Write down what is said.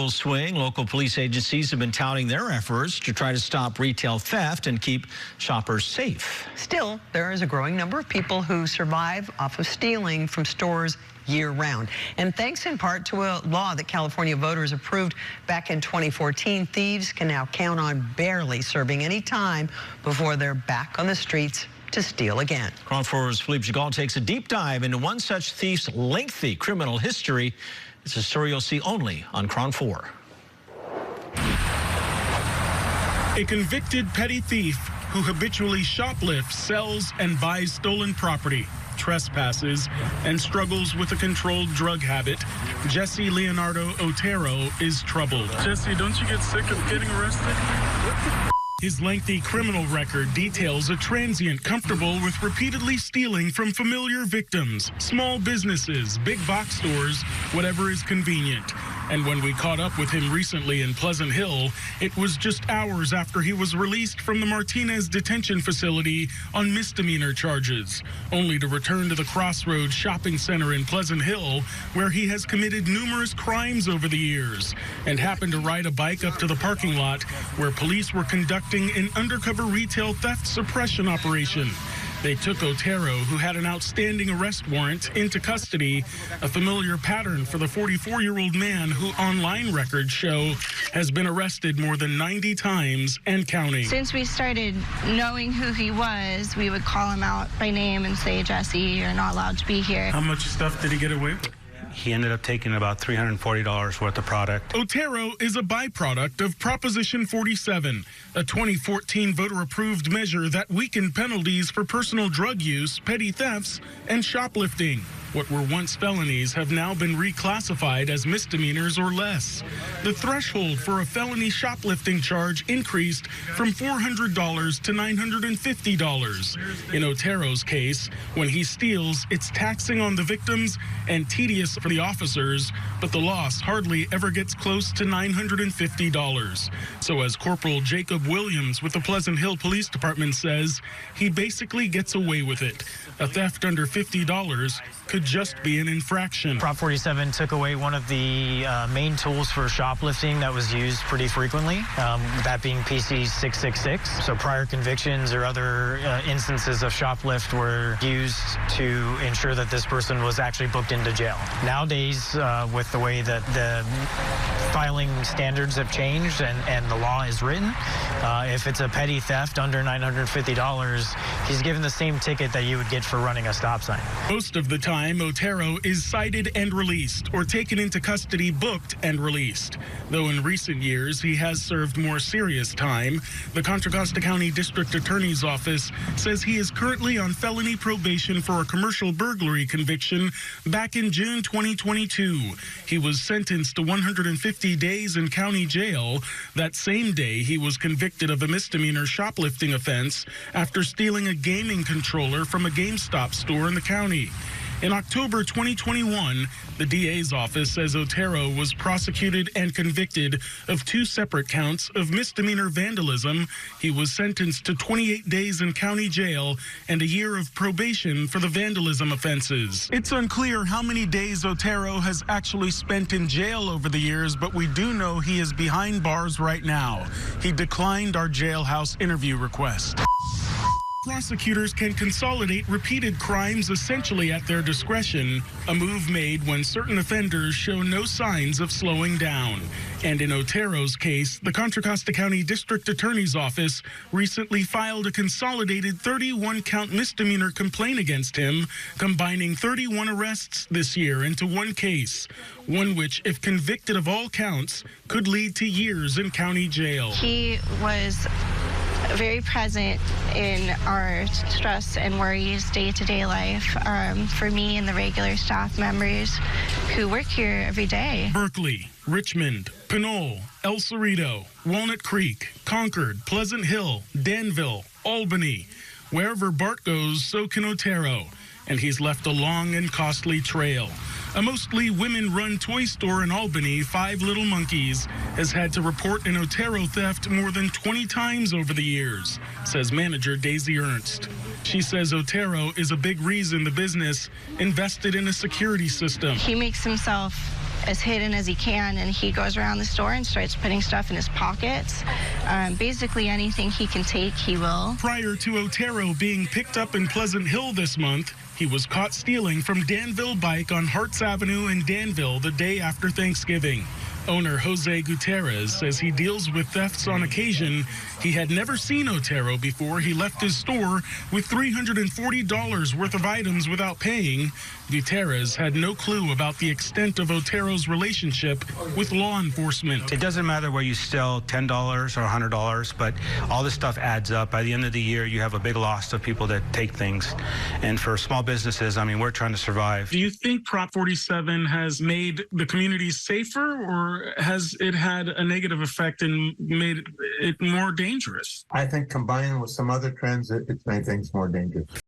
Full swing. Local police agencies have been touting their efforts to try to stop retail theft and keep shoppers safe. Still, there is a growing number of people who survive off of stealing from stores year-round. And thanks in part to a law that California voters approved back in 2014, thieves can now count on barely serving any time before they're back on the streets to steal again. KRON 4's Philippe Gigal takes a deep dive into one such thief's lengthy criminal history. It's a story you'll see only on KRON 4. A convicted petty thief who habitually shoplifts, sells, and buys stolen property, trespasses, and struggles with a controlled drug habit, Jesse Leonardo Otero is troubled. Jesse, don't you get sick of getting arrested? His lengthy criminal record details a transient comfortable with repeatedly stealing from familiar victims, small businesses, big box stores, whatever is convenient. And when we caught up with him recently in Pleasant Hill, it was just hours after he was released from the Martinez detention facility on misdemeanor charges, only to return to the Crossroads shopping center in Pleasant Hill, where he has committed numerous crimes over the years, and happened to ride a bike up to the parking lot where police were conducting an undercover retail theft suppression operation. They took Otero, who had an outstanding arrest warrant, into custody, a familiar pattern for the 44-year-old man who online records show has been arrested more than 90 times and counting. Since we started knowing who he was, we would call him out by name and say, Jesse, you're not allowed to be here. How much stuff did he get away with? He ended up taking about $340 worth of product. Otero is a byproduct of Proposition 47, a 2014 voter-approved measure that weakened penalties for personal drug use, petty thefts, and shoplifting. What were once felonies have now been reclassified as misdemeanors or less. The threshold for a felony shoplifting charge increased from $400 to $950. In Otero's case, when he steals, it's taxing on the victims and tedious for the officers, but the loss hardly ever gets close to $950. So as Corporal Jacob Williams with the Pleasant Hill Police Department says, he basically gets away with it. A theft under $50 could just be an infraction. Prop 47 took away one of the main tools for shoplifting that was used pretty frequently, that being PC 666. So prior convictions or other instances of shoplift were used to ensure that this person was actually booked into jail. Nowadays, with the way that the filing standards have changed and the law is written, if it's a petty theft under $950, he's given the same ticket that you would get for running a stop sign. Most of the time, Otero is cited and released, or taken into custody, booked and released. Though in recent years, he has served more serious time. The Contra Costa County District Attorney's Office says he is currently on felony probation for a commercial burglary conviction back in June 2022. He was sentenced to 150 days in county jail. That same day, he was convicted of a misdemeanor shoplifting offense after stealing a gaming controller from a GameStop store in the county. In October 2021, the DA's office says Otero was prosecuted and convicted of 2 separate counts of misdemeanor vandalism. He was sentenced to 28 days in county jail and a year of probation for the vandalism offenses. It's unclear how many days Otero has actually spent in jail over the years, but we do know he is behind bars right now. He declined our jailhouse interview request. Prosecutors can consolidate repeated crimes essentially at their discretion, a move made when certain offenders show no signs of slowing down. And in Otero's case, the Contra Costa County District Attorney's Office recently filed a consolidated 31-count misdemeanor complaint against him, combining 31 arrests this year into one case, one which, if convicted of all counts, could lead to years in county jail. He was very present in our stress and worries day-to-day life for me and the regular staff members who work here every day. Berkeley, Richmond, Pinole, El Cerrito, Walnut Creek, Concord, Pleasant Hill, Danville, Albany. Wherever Bart goes, so can Otero, and he's left a long and costly trail. A mostly women-run toy store in Albany, Five Little Monkeys, has had to report an Otero theft more than 20 times over the years, says manager Daisy Ernst. She says Otero is a big reason the business invested in a security system. He makes himself as hidden as he can, and he goes around the store and starts putting stuff in his pockets. Basically anything he can take, he will. Prior to Otero being picked up in Pleasant Hill this month, he was caught stealing from Danville Bike on Harts Avenue in Danville the day after Thanksgiving. Owner Jose Gutierrez says he deals with thefts on occasion. He had never seen Otero before he left his store with $340 worth of items without paying. Gutierrez had no clue about the extent of Otero's relationship with law enforcement. It doesn't matter where you steal $10 or $100, but all this stuff adds up. By the end of the year, you have a big loss of people that take things. And for small businesses, I mean, we're trying to survive. Do you think Prop 47 has made the community safer, or has it had a negative effect and made it more dangerous? I think combined with some other trends, it's made things more dangerous.